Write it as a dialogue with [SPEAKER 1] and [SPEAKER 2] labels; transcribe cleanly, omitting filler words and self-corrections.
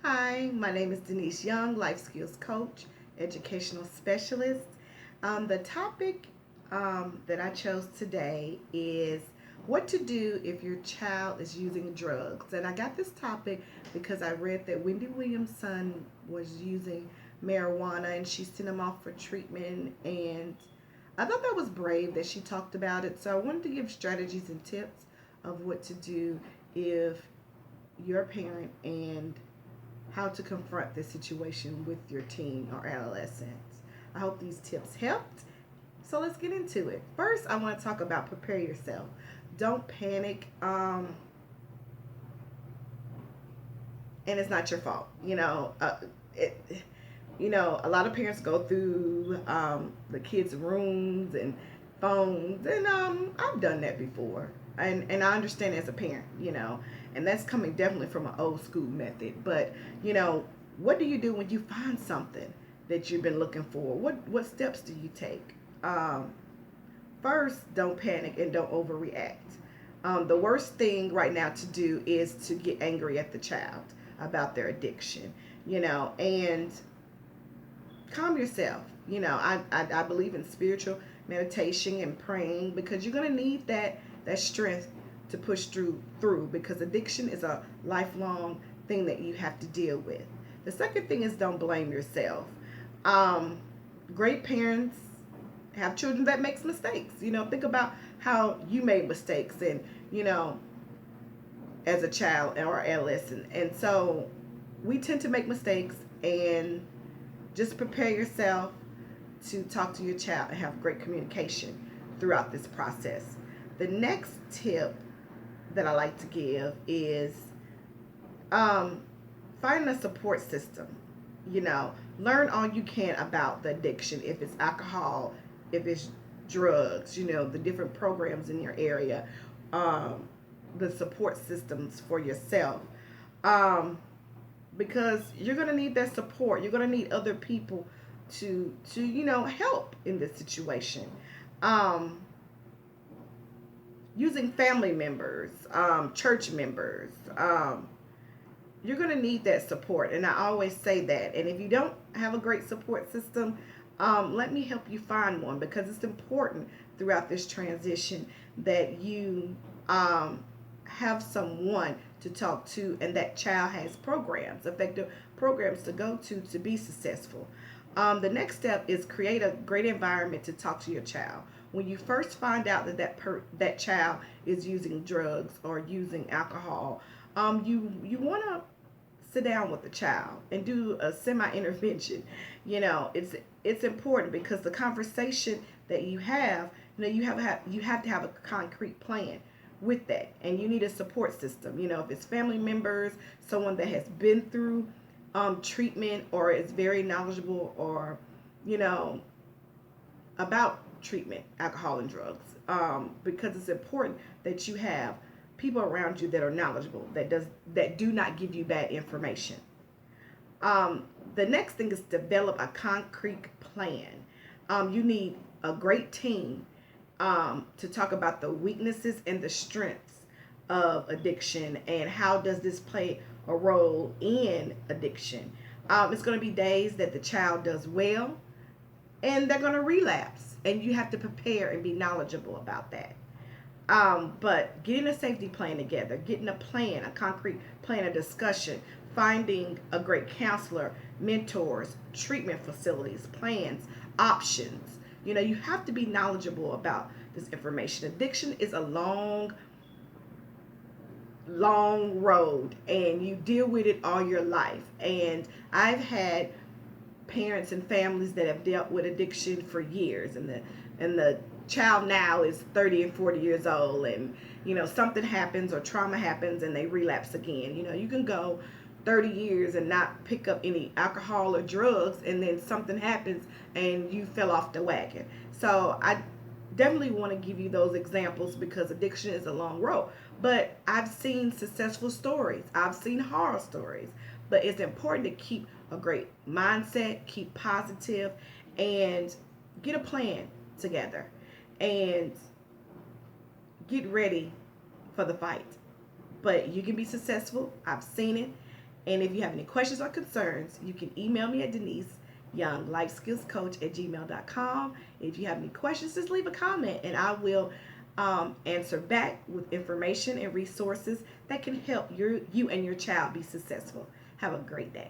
[SPEAKER 1] Hi, my name is Denise Young, life skills coach, educational specialist. The topic that I chose today is what to do if your child is using drugs. And I got this topic because I read that Wendy Williams' son was using marijuana and she sent him off for treatment. And I thought that was brave that she talked about it. So I wanted to give strategies and tips of what to do if you're a parent and how to confront this situation with your teen or adolescents. I hope these tips helped. So let's get into it. First, I want to talk about prepare yourself. Don't panic. And it's not your fault. It. A lot of parents go through the kids' rooms and phones, and I've done that before, and I understand as a parent, and that's coming definitely from an old school method. But you know, what do you do when you find something that you've been looking for? What steps do you take? First, don't panic and don't overreact. The worst thing right now to do is to get angry at the child about their addiction, and calm yourself. I believe in spiritual meditation and praying because you're going to need that strength to push through because addiction is a lifelong thing that you have to deal with. The second thing is don't blame yourself. Um, Great parents have children that makes mistakes. Think about how you made mistakes and you know as a child or adolescent, and so we tend to make mistakes, and just prepare yourself to talk to your child and have great communication throughout this process. The next tip that I like to give is um, find a support system. Learn all you can about the addiction, if it's alcohol, if it's drugs, the different programs in your area, um, the support systems for yourself. Um, because you're going to need that support. You're going to need other people to help in this situation. Um, Using family members, church members, you're going to need that support. And I always say that. And if you don't have a great support system, let me help you find one because it's important throughout this transition that you have someone to talk to and that child has programs, effective programs to go to be successful. The next step is create a great environment to talk to your child. When you first find out that child is using drugs or using alcohol, you want to sit down with the child and do a semi intervention. It's important because the conversation that you have, you have to have a concrete plan with that, and you need a support system. If it's family members, someone that has been through treatment or is very knowledgeable or you know about treatment, alcohol and drugs, because it's important that you have people around you that are knowledgeable that do not give you bad information. The next thing is develop a concrete plan. You need a great team to talk about the weaknesses and the strengths of addiction and how does this play a role in addiction. It's going to be days that the child does well and they're going to relapse, and you have to prepare and be knowledgeable about that. But getting a safety plan together, getting a plan, a concrete plan of discussion, finding a great counselor, mentors, treatment facilities, plans, options. You have to be knowledgeable about this information. Addiction is a long road, and you deal with it all your life. And I've had parents and families that have dealt with addiction for years, and the child now is 30 and 40 years old, and something happens or trauma happens and they relapse again. You can go 30 years and not pick up any alcohol or drugs, and then something happens and you fell off the wagon. So I definitely want to give you those examples because addiction is a long road. But I've seen successful stories, I've seen horror stories, but it's important to keep a great mindset, keep positive, and get a plan together and get ready for the fight. But you can be successful. I've seen it. And if you have any questions or concerns, you can email me at Denise Young, lifeskillscoach@gmail.com. If you have any questions, just leave a comment and I will answer back with information and resources that can help you and your child be successful. Have a great day.